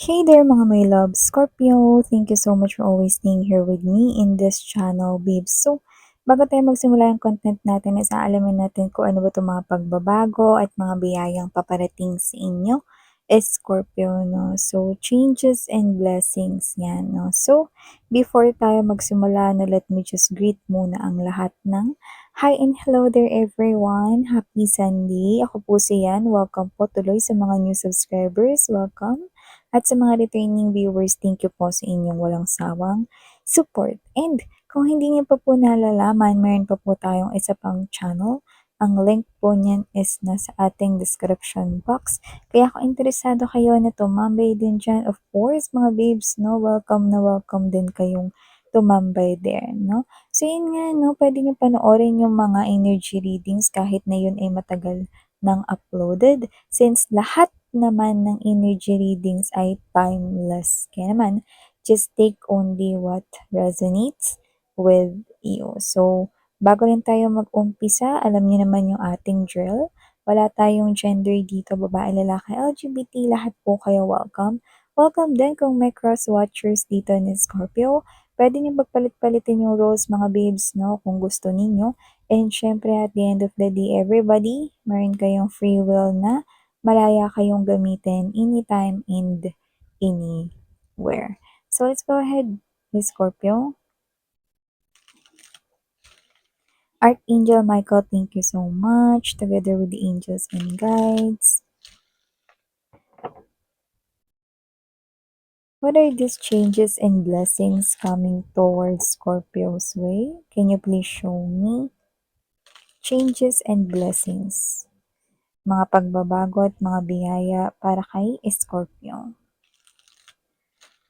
Hey there mga my love, Scorpio! Thank you so much for always staying here with me in this channel, babes. So, bago tayo magsimula yung content natin, is aalamin natin kung ano ba itong mga pagbabago at mga biyayang paparating sa inyo is Scorpio, no? So, changes and blessings yan, no? So, before tayo magsimula, no, let me just greet muna ang lahat ng hi and hello there everyone! Happy Sunday! Ako po si Yan. Welcome po tuloy sa mga new subscribers. Welcome! At sa mga returning viewers, thank you po sa inyong walang sawang support. And kung hindi niyo pa po nalalaman, mayroon pa po tayong isa pang channel. Ang link po niyan is nasa ating description box. Kaya kung interesado kayo na tumambay din dyan, of course, mga babes, no, welcome na welcome din kayong tumambay there, no? So yun nga, no, pwede niyo panoorin yung mga energy readings kahit na yun ay matagal nang uploaded since lahat naman ng energy readings ay timeless. Kaya naman, just take only what resonates with you. So, bago rin tayo mag-umpisa, alam niyo naman yung ating drill. Wala tayong gender dito, babae, lalaki, LGBT, lahat po kayo welcome. Welcome din kung may cross-watchers dito ni Scorpio. Pwede niyo pagpalit-palitin yung roles mga babes, no, kung gusto ninyo. And syempre, at the end of the day, everybody, meron kayong free will na malaya kayong gamitin anytime and anywhere. So let's go ahead, Miss Scorpio. Archangel Michael, thank you so much, together with the angels and guides. What are these changes and blessings coming towards Scorpio's way? Can you please show me? Changes and blessings. Mga pagbabago at mga biyaya para kay Scorpio.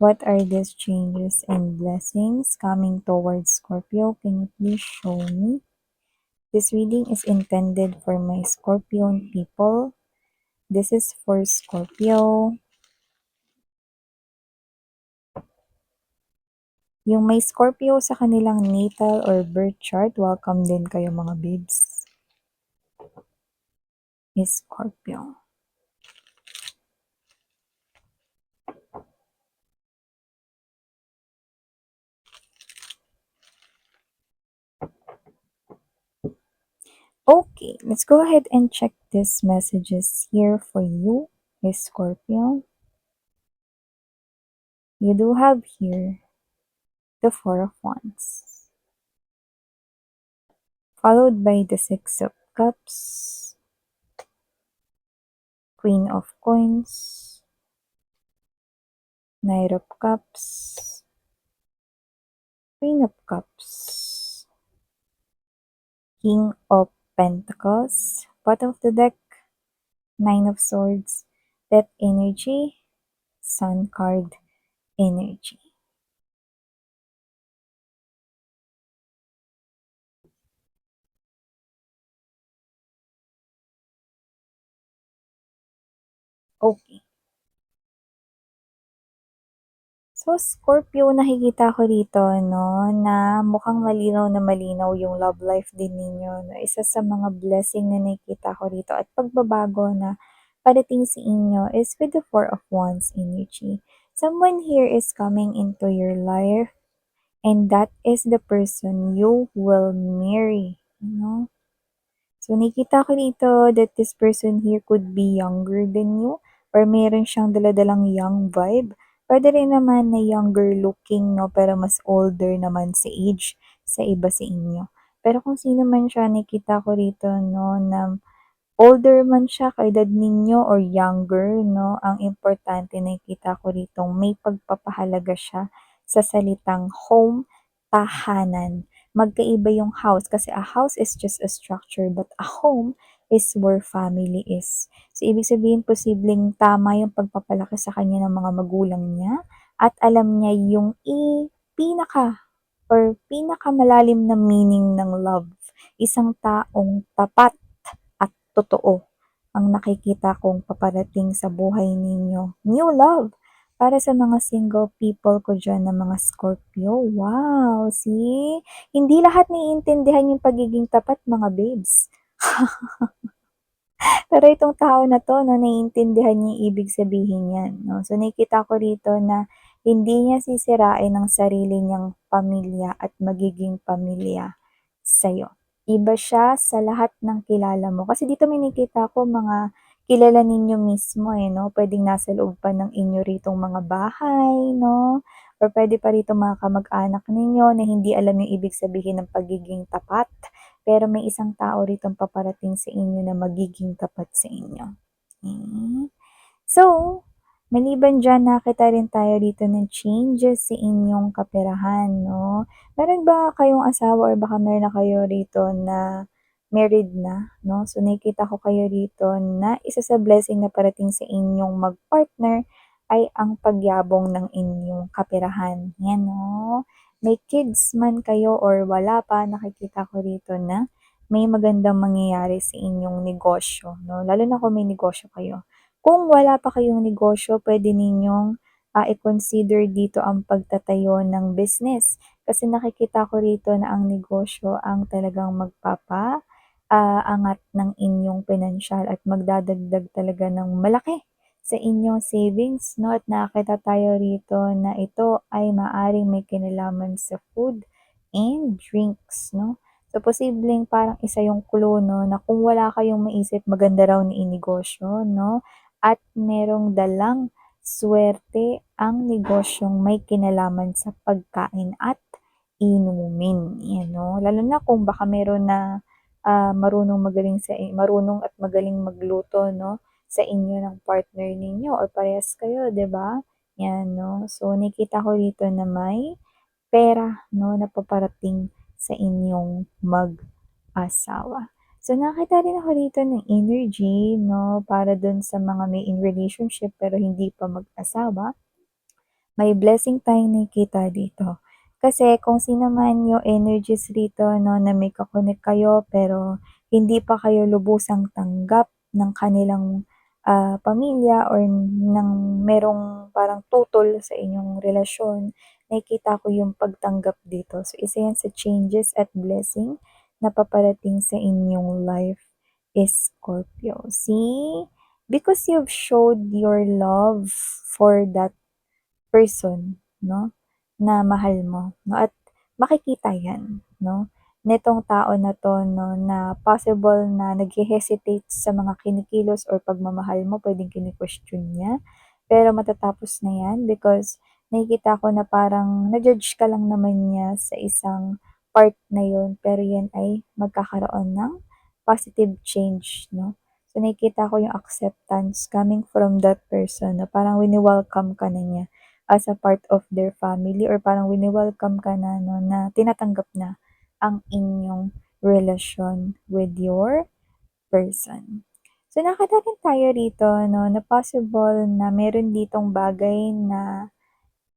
What are these changes and blessings coming towards Scorpio? Can you please show me? This reading is intended for my Scorpion people. This is for Scorpio. Yung may Scorpio sa kanilang natal or birth chart, welcome din kayo mga babes. Is Scorpio. Okay, let's go ahead and check these messages here for you, is Scorpio. You do have here the Four of Wands, followed by the Six of Cups, Queen of Coins, Knight of Cups, Queen of Cups, King of Pentacles, bottom of the deck, Nine of Swords, Death energy, Sun card energy. Okay. So, Scorpio, nakikita ko dito, no, na mukhang malinaw na malinaw yung love life din ninyo. No? Isa sa mga blessing na nakikita ko dito at pagbabago na parating sa inyo is with the Four of Wands energy. Someone here is coming into your life and that is the person you will marry, you know? So, nakikita ko dito that this person here could be younger than you or meron siyang daladalang young vibe. Pwede rin naman na younger looking, no? Pero mas older naman sa age sa iba sa inyo. Pero kung sino man siya, nakikita ko rito, no, na older man siya kaedad ninyo or younger, no? Ang importante nakikita ko rito, may pagpapahalaga siya sa salitang home, tahanan. Magkaiba yung house kasi a house is just a structure but a home is where family is. So, ibig sabihin, posibleng tama yung pagpapalaki sa kanya ng mga magulang niya at alam niya yung pinaka or pinakamalalim na meaning ng love. Isang taong tapat at totoo ang nakikita kong paparating sa buhay ninyo. New love! Para sa mga single people ko dyan na mga Scorpio, wow, see? Hindi lahat naiintindihan yung pagiging tapat mga babes. Pero itong tao na 'to 'no, naiintindihan niya yung ibig sabihin niyan 'no. So, nakikita ko rito na hindi niya sisirain ang sarili niyang pamilya at magiging pamilya sa'yo. Iba siya sa lahat ng kilala mo. Kasi dito may nakikita ko mga kilala ninyo mismo, eh, 'no. Puwedeng nasa loob pa ng inyo ritong mga bahay 'no, or puwede pa rito mga kamag-anak ninyo na hindi alam yung ibig sabihin ng pagiging tapat. Pero may isang tao ritong paparating sa inyo na magiging tapat sa inyo. Hmm. So, maliban diyan nakita rin tayo dito ng changes sa inyong kaperahan 'no. Meron ba kayong asawa or baka meron na kayo rito na married na 'no. So, nakikita ko kayo rito na isa sa blessing na parating sa inyong mag-partner ay ang pagyabong ng inyong kaperahan, 'yan 'no. May kids man kayo or wala pa, nakikita ko rito na may magandang mangyayari sa inyong negosyo 'no, lalo na kung may negosyo kayo. Kung wala pa kayong negosyo, puwede ninyong, i-consider dito ang pagtatayo ng business. Kasi nakikita ko rito na ang negosyo ang talagang angat ng inyong pinansyal at magdadagdag talaga ng malaki sa inyong savings 'no, at nakakita tayo rito na ito ay maaaring may kinalaman sa food and drinks 'no. So, posibleng parang isa yung clue 'no, na kung wala kayong maisip maganda raw na inegosyo 'no, at merong dalang suwerte ang negosyong may kinalaman sa pagkain at inumin, 'yan 'no. Lalo na kung baka meron na, marunong at magaling magluto 'no, sa inyo ng partner ninyo or parehas kayo, 'di ba? 'Yan 'no. So, nakikita ko rito na may pera 'no, na paparating sa inyong mag-asawa. So, nakita rin ako dito ng energy 'no, para dun sa mga may in relationship pero hindi pa mag-asawa. May blessing tayong nakikita dito. Kasi kung sino man yung energies rito 'no, na may ka-connect kayo pero hindi pa kayo lubusang tanggap ng kanilang, pamilya or ng merong parang tutol sa inyong relasyon, nakikita ko yung pagtanggap dito. So, isa yan sa changes at blessing na paparating sa inyong life, Scorpio. See? Because you've showed your love for that person 'no, na mahal mo 'no, at makikita 'yan 'no, nitong tao na 'to 'no, na possible na naghe-hesitate sa mga kinikilos or pagmamahal mo, puwedeng kini-question niya. Pero matatapos na 'yan because nakikita ko na parang na-judge ka lang naman niya sa isang part na 'yun, pero 'yan ay magkakaroon ng positive change 'no. So, nakikita ko yung acceptance coming from that person na parang wini-welcome ka na niya as a part of their family or parang wini-welcome ka na 'no, na tinatanggap na ang inyong relasyon with your person. So, nakita rin tayo rito 'no, na possible na meron ditong bagay na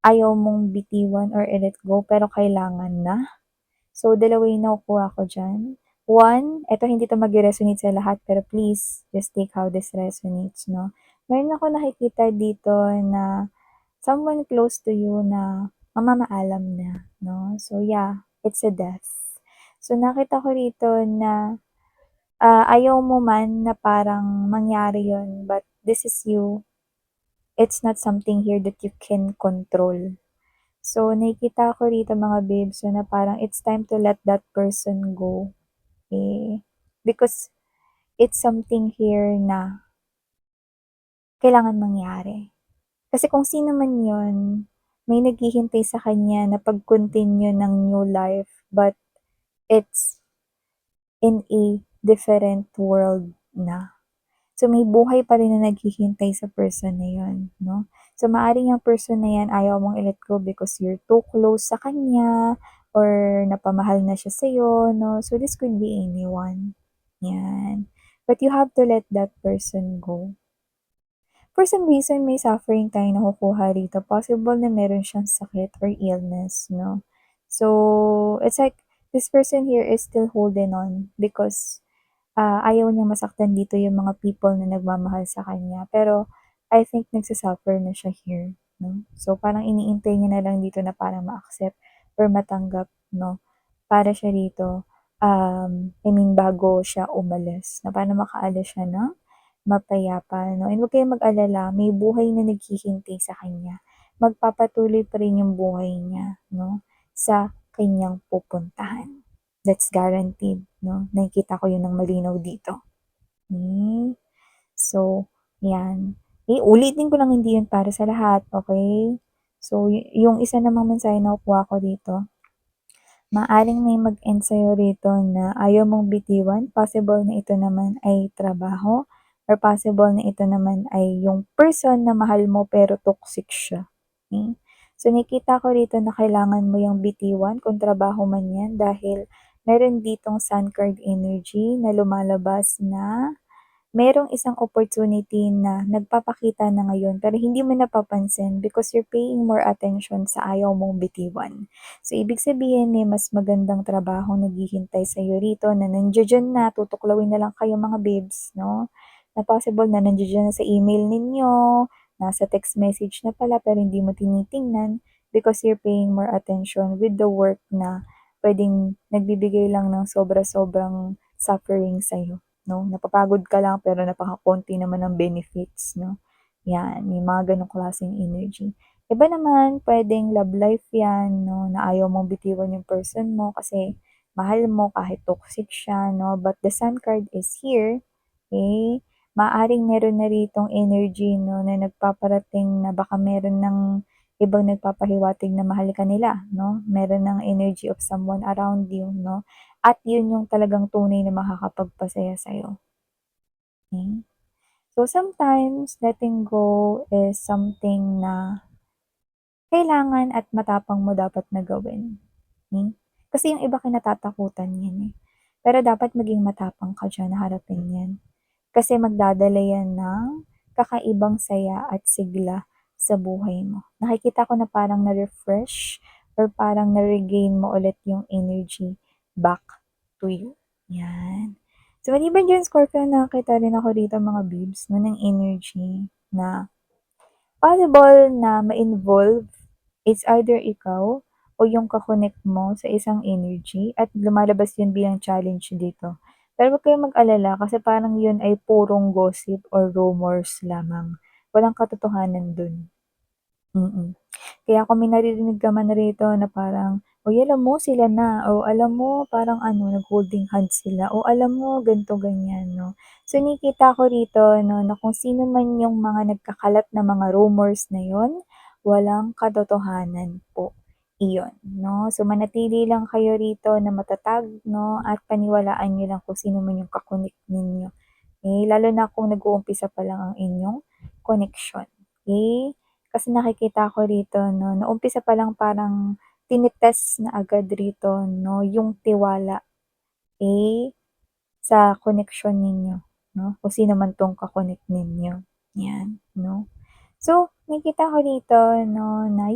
ayaw mong bitiwan or i-let go pero kailangan na. So, dalawa yung nakukuha ko diyan. One, eto hindi 'to magre-resonate sa lahat pero please just take how this resonates 'no. Meron akong nakikita dito na someone close to you na mamamaalam na 'no. So yeah, it's a death. So nakita ko rito na, ayaw mo man na parang mangyari yun but this is you, it's not something here that you can control. So nakikita ko rito mga babes so na parang it's time to let that person go, eh, because it's something here na kailangan mangyari. Kasi kung sino man yun, may naghihintay sa kanya na pag-continue ng new life but it's in a different world na. So, may buhay pa rin na naghihintay sa person na yun 'no. So, maaaring yang person na yan ayaw mong i-let go because you're too close sa kanya or napamahal na siya sa'yo 'no. So, this could be anyone, yan. But you have to let that person go. For some reason may suffering tayong nakukuha rito, possible na meron siyang sakit or illness 'no. So, it's like this person here is still holding on because, ayaw niyang masaktan dito yung mga people na nagmamahal sa kanya. Pero I think na siya here 'no. So, parang iniintay niya na lang dito na parang ma-accept or matanggap 'no, para siya rito, I mean bago siya umalis, na para makaalis siya ng mapayapa 'no, and huwag kayong mag-alala, may buhay na naghihintay sa kanya. Magpapatuloy pa rin yung buhay niya 'no, sa kanyang pupuntahan. That's guaranteed 'no, nakikita ko yun ng malinaw dito. Hmm, so 'yan. Ulitin ko lang hindi yun para sa lahat, okey? So yung isa namang mensahe na nakukuha ko dito, maaaring may mag-end sa'yo rito na ayaw mong bitiwan, possible na ito naman ay trabaho or possible na ito naman ay yung person na mahal mo pero toxic siya, okey? So nakikita ko rito na kailangan mo yung bitiwan kung trabaho man 'yan dahil meron ditong sun card energy na lumalabas na merong isang opportunity na nagpapakita na ngayon pero hindi mo napapansin because you're paying more attention sa ayaw mong bitiwan. So, ibig sabihin may mas magandang trabaho naghihintay sa'yo rito na nandiya-diyan na, tutuklawin na lang kayo mga babes, 'no? Na possible na nandiya-diyan na sa email ninyo, nasa text message na pala pero hindi mo tinitingnan because you're paying more attention with the work na puwedeng nagbibigay lang ng sobra-sobrang suffering sa'yo. 'No, napapagod ka lang pero napakakonti naman ng benefits 'no, 'yan may mga gano'ng klaseng energy. Iba naman puwedeng love life 'yan 'no, na ayaw mong bitiwan yung person mo kasi mahal mo kahit toxic siya 'no, but the sun card is here, eh, maaaring meron na ritong energy 'no, na nagpaparating na baka meron ng ibang nagpapahiwatig na mahal ka nila 'no, meron ng energy of someone around you 'no. At yun yung talagang tunay na makakapagpasaya sa'yo, okey? So, sometimes letting go is something na kailangan at matapang mo dapat na gawin, kasi yung iba kinatatakutan yan, eh. Pero dapat maging matapang ka diyan na harapin yan. Kasi magdadala yan ng kakaibang saya at sigla sa buhay mo. Nakikita ko na parang na-refresh or parang na-regain mo ulit yung energy back to you, 'yan. So, maliban diyan Scorpio nakakita rin ako dito mga bibs 'no, ng energy na possible na ma-involve is either ikaw o yung ka-connect mo sa isang energy at lumalabas yun bilang challenge dito. Pero wag kayong mag-alala kasi parang yun ay purong gossip or rumors lamang, walang katotohanan dun. Kaya kung may naririnig ka man rito na parang, "Uy, alam mo sila na," o "Alam mo parang ano nag-holding hands sila," o "Alam mo ganito ganyan," 'no. So nakikita ko rito 'no, na kung sino man yung mga nagkakalat na mga rumors na yun, walang katotohanan po iyon 'no. So manatili lang kayo rito na matatag 'no, at paniwalaan niyo lang kung sino man yung ninyo. Eh, lalo na kung nag-uumpisa pa lang ang inyong connection, okey? Kasi nakikita ko rito 'no, nung umpisa pa lang parang tinitest na agad rito 'no, yung tiwala, eh, sa connection ninyo 'no, kung sino man 'tong ka-connect ninyo, 'yan 'no. So, nakikita ko dito 'no, na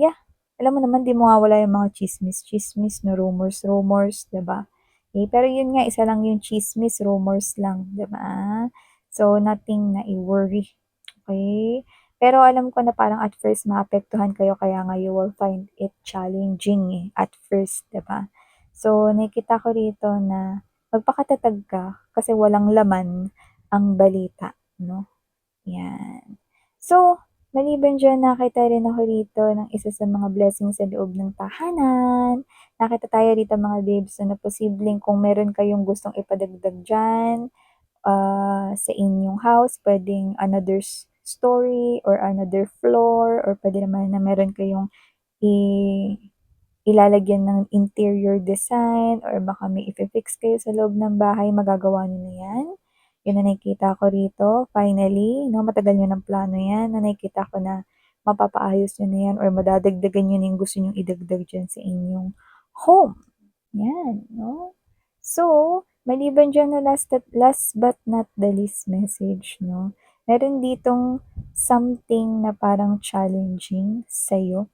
alam mo naman 'di mawawala yung mga tsismis-tsismis 'no, rumors-rumors, 'di ba? Eh, pero yun nga isa lang yung tsismis, rumors lang, 'di ba? So, nothing na i-worry, okey? Pero alam ko na parang at first maapektuhan kayo kaya nga you will find it challenging, eh, at first, 'di ba? So, nakikita ko rito na magpakatatag ka kasi walang laman ang balita 'no, 'yan. So, maliban diyan nakita rin ako rito ng isa sa mga blessing sa loob ng tahanan. Nakita tayo rito mga babes na posibleng kung meron kayong gustong ipadagdag diyan, sa inyong house, puwedeng another story or another floor or puwede naman na meron kayong i ilalagyan ng interior design or baka may ifi-fix kayo sa loob ng bahay, magagawa niyo na 'yan. 'Yun ang nakikita ko rito finally 'no, matagal niyo ng plano 'yan na nakikita ko na mapapaayos niyo na 'yan or madadagdagan niyo na yung gusto niyong idagdag diyan sa inyong home, 'yan 'no. So, maliban diyan na last but not the least message 'no, meron ditong something na parang challenging sa'yo.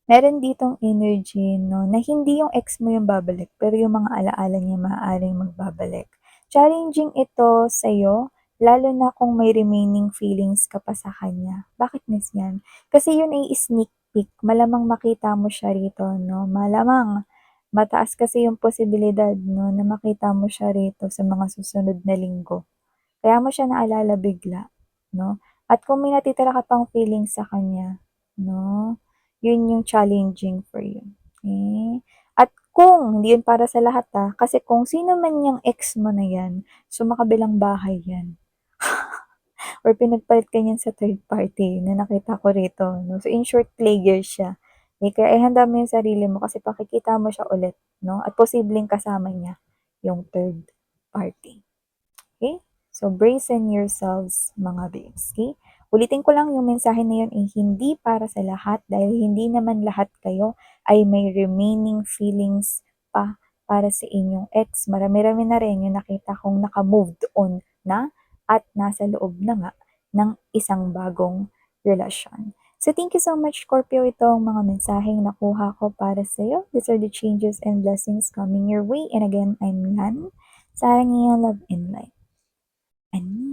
Meron ditong energy 'no, na hindi yung ex mo yung babalik, pero yung mga ala-ala niya maaaring magbabalik. Challenging ito sa'yo, lalo na kung may remaining feelings ka pa sa kanya. Bakit miss 'yan? Kasi yun ay sneak peek, malamang makita mo siya rito 'no, malamang Mataas kasi yung posibilidad 'no, na makita mo siya rito sa mga susunod na linggo. Kaya mo siya naalala bigla 'no, at kung may natitira ka pang feelings sa kanya 'no, yun yung challenging for you, okey? At kung hindi yun para sa lahat, kasi kung sino man yang ex mo na yan, sumakabilang bahay yan or pinagpalit ka niyan sa third party na nakita ko rito 'no. So in short, player siya, kaya ihanda mo yung sarili mo kasi makikita mo siya ulit 'no, at posibleng kasama niya yung third party. Okay? So, brace yourselves mga babes, okay? Ulitin ko lang yung mensahe na yun ay hindi para sa lahat dahil hindi naman lahat kayo ay may remaining feelings pa para sa inyong ex. Marami-rami na rin yung nakita kong naka-moved on na at nasa loob na nga ng isang bagong relasyon. So, thank you so much, Scorpio. Ito ang mga mensaheng nakuha ko para sa iyo. These are the changes and blessings coming your way. And again, I'm Yan. Sarang iyo, love and light. Ani